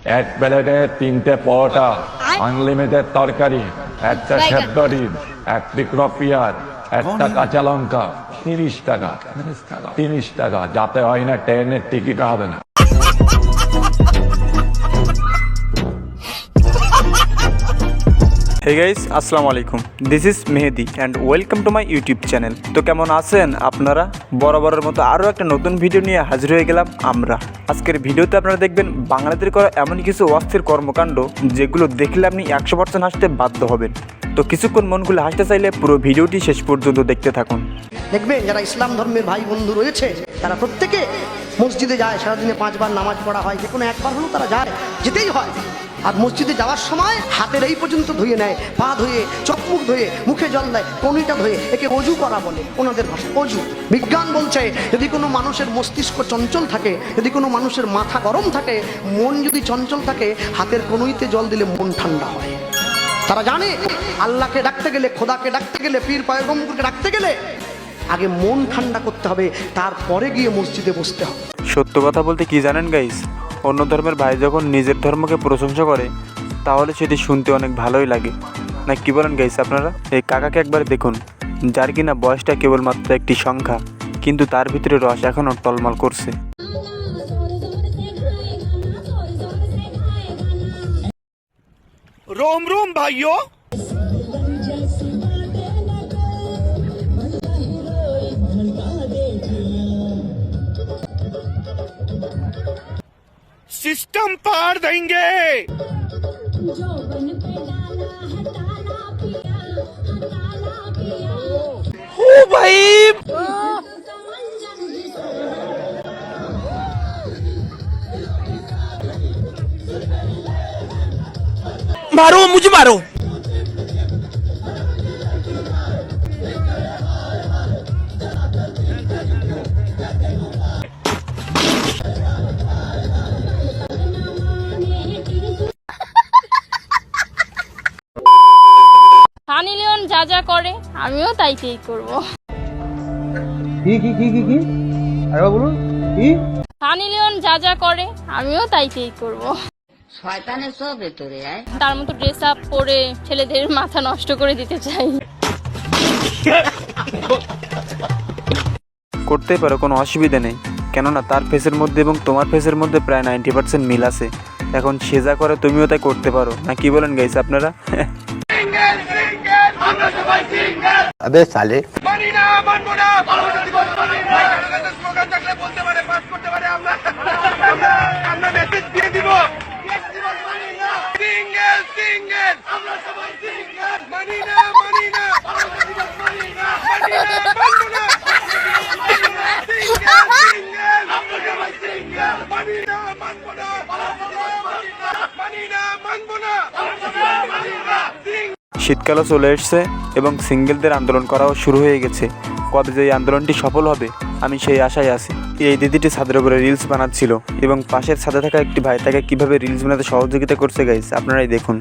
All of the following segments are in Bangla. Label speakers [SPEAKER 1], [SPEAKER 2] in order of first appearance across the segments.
[SPEAKER 1] এক প্লেটে 3টে পরোটা, আনলিমিটেড তরকারি, একটা সেদ্ধ ডিম, একটি ক্রপিয়ার, একটা কাঁচা লঙ্কা, 30 টাকা। 30 টাকা, যাতে হয় না ট্রেনের টিকিট হবে না।
[SPEAKER 2] হে গাইস, আসসালামু আলাইকুম। This is Mehedi and welcome to my YouTube channel. তো কেমন আছেন আপনারা? বরাবরের মতো আরও একটা নতুন ভিডিও নিয়ে হাজির হয়ে গেলাম আমরা। আজকের ভিডিওতে আপনারা দেখবেন বাংলাদেশের করা এমন কিছু অস্থির কর্মকাণ্ড যেগুলো দেখলে আপনি 100% হাসতে বাধ্য হবেন। তো কিছুক্ষণ মন খুলে হাসতে চাইলে পুরো ভিডিওটি শেষ পর্যন্ত দেখতে থাকুন।
[SPEAKER 3] দেখবেন যারা ইসলাম ধর্মের ভাই বন্ধু রয়েছে তারা প্রত্যেকে মসজিদে যায়, সারাদিনে 5 বার নামাজ পড়া হয়, যে কোনো একবার হলেও তারা যায়, যেতেই হয়। আর মসজিদে যাওয়ার সময় হাতের এই পর্যন্ত ধুয়ে নেয়, পা ধুয়ে, চোখ মুখ ধুয়ে, মুখে জল দেয়, কনুইটা ধুয়ে, একে অজু করা বলে ওনাদের ভাষা, অজু। বিজ্ঞান বলছে যদি কোনো মানুষের মস্তিষ্ক চঞ্চল থাকে, যদি কোনো মানুষের মাথা গরম থাকে, মন যদি চঞ্চল থাকে, হাতের কনুইতে জল দিলে মন ঠান্ডা হয়। তারা জানে আল্লাহকে ডাকতে গেলে, খোদাকে ডাকতে গেলে, পীর পয়গম্বরকে ডাকতে গেলে আগে মন ঠান্ডা করতে হবে, তারপরে গিয়ে মসজিদে বসতে হবে।
[SPEAKER 2] সত্য কথা বলতে কি জানেন গাইস, অন্য ধর্মের ভাই যখন নিজের ধর্মকে প্রশংসা করে তাহলে সেটি শুনতে অনেক ভালোই লাগে, না কি বলেন গাইস আপনারা? এই কাকাকে একবার দেখুন, যার কিনা বয়সটা কেবলমাত্র একটি সংখ্যা, কিন্তু তার ভিতরে রস এখনও টলমল করছে।
[SPEAKER 4] रोम रोम भाइयों, सिस्टम पार देंगे। ओ भाई, मारो मुझे मारो।
[SPEAKER 5] সানি লিওন যা যা করে আমিও তাই করব।
[SPEAKER 6] কি আরে বলুন কি?
[SPEAKER 5] সানি লিওন যা যা করে আমিও তাই করব।
[SPEAKER 7] শয়তানের সব ভেতরে আয়।
[SPEAKER 5] তার মতো ড্রেস আপ পরে ছেলেদের মাথা নষ্ট করে দিতে চাই।
[SPEAKER 2] করতেই পারো, কোনো অসুবিধা নেই, কেননা তার ফেসের মধ্যে এবং তোমার ফেসের মধ্যে প্রায় 90% মিল আছে। এখন সে যা করে তুমিও তাই করতে পারো, না কি বলেন গাইস আপনারা?
[SPEAKER 6] अबे साले
[SPEAKER 4] মানি না, মানবো না। স্লোগান থাকলে বলতে পারে, পাস করতে পারে, আমরা মেসেজ দিয়ে দিব। সিঙ্গেল সিঙ্গেল, আমরা সবাই সিঙ্গেল। মানি না, মানি না, মানি না, মানবো না। সিঙ্গেল সিঙ্গেল, আমরা সবাই সিঙ্গেল। মানি না, মানবো না, মানি না, মানবো না।
[SPEAKER 2] শীতকালও চলে এসছে এবং সিঙ্গেলদের আন্দোলন করাও শুরু হয়ে গেছে। কবে যে এই আন্দোলনটি সফল হবে আমি সেই আশায় আছি। এই দিদিটি ছাদের উপরে রিলস বানাচ্ছিল এবং পাশের ছাদে থাকা একটি ভাই তাকে কীভাবে রিলস বানাতে সহযোগিতা করছে গাইস আপনারাই দেখুন।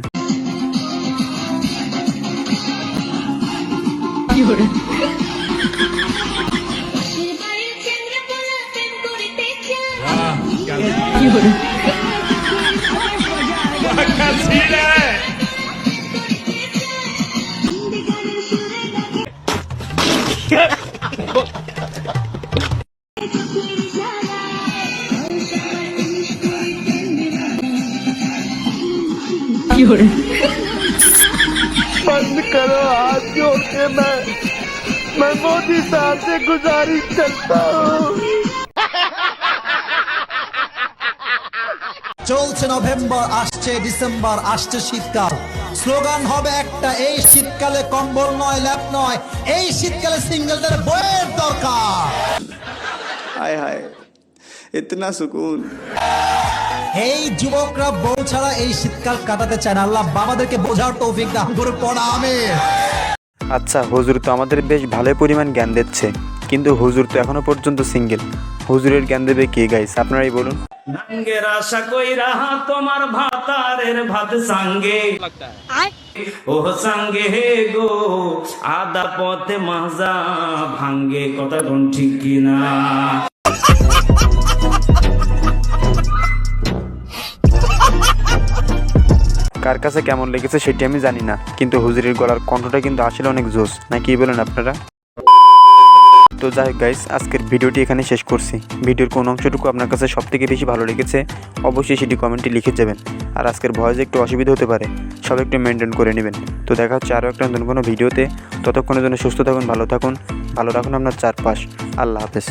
[SPEAKER 4] बंद करो हाथ जोड़ के, मैं मोदी साहब से गुजारिश करता हूँ।
[SPEAKER 8] চলছে নভেম্বর, আসছে ডিসেম্বর, আসছে শীতকাল, স্লোগান হবে একটা, এই শীতকালে কম্বল নয়, ল্যাপ নয়, এই শীতকালে সিঙ্গেলদের বইয়ের দরকার।
[SPEAKER 9] हाय हाय इतना सुकून।
[SPEAKER 8] এই যুবকরা বউ ছাড়া এই শীতকাল কাটাতে চায় না, আল্লাহ বাবাদেরকে বোঝার তৌফিক দান করে পড়া আমিন।
[SPEAKER 2] আচ্ছা, হুজুর তো আমাদের বেশ ভালোই পরিমাণ জ্ঞান দিচ্ছে, কিন্তু হুজুর তো এখনো পর্যন্ত সিঙ্গেল। হুজুরের জ্ঞান দেবে কে গাইস আপনারাই বলুন।
[SPEAKER 10] ভাঙ্গের আশা কইরা তোমার ভাতারের ভাত সাঙ্গে ও সাঙ্গে গো, আদা পথে মাজা ভাঙ্গে, কথা কোন ঠিক কিনা?
[SPEAKER 2] কার কাছে কেমন লেগেছে সেটি আমি জানি না, কিন্তু হুজুরের গলার কণ্ঠটা কিন্তু আসলে অনেক জোস, না কি বলেন আপনারা? তো যাই হোক গাইস, আজকের ভিডিওটি এখানে শেষ করছি। ভিডিওর কোন অংশটুকু আপনার কাছে সবথেকে বেশি ভালো লেগেছে অবশ্যই সেটি কমেন্টে লিখে যাবেন। আর আজকের ভয়েসে একটু অসুবিধা হতে পারে, সব একটু মেনটেন করে নেবেন। তো দেখা হচ্ছে আরও একটা নতুন কোনো ভিডিওতে। ততক্ষণের জন্য সুস্থ থাকুন, ভালো থাকুন, ভালো রাখুন আপনার চারপাশ। আল্লাহ হাফেজ।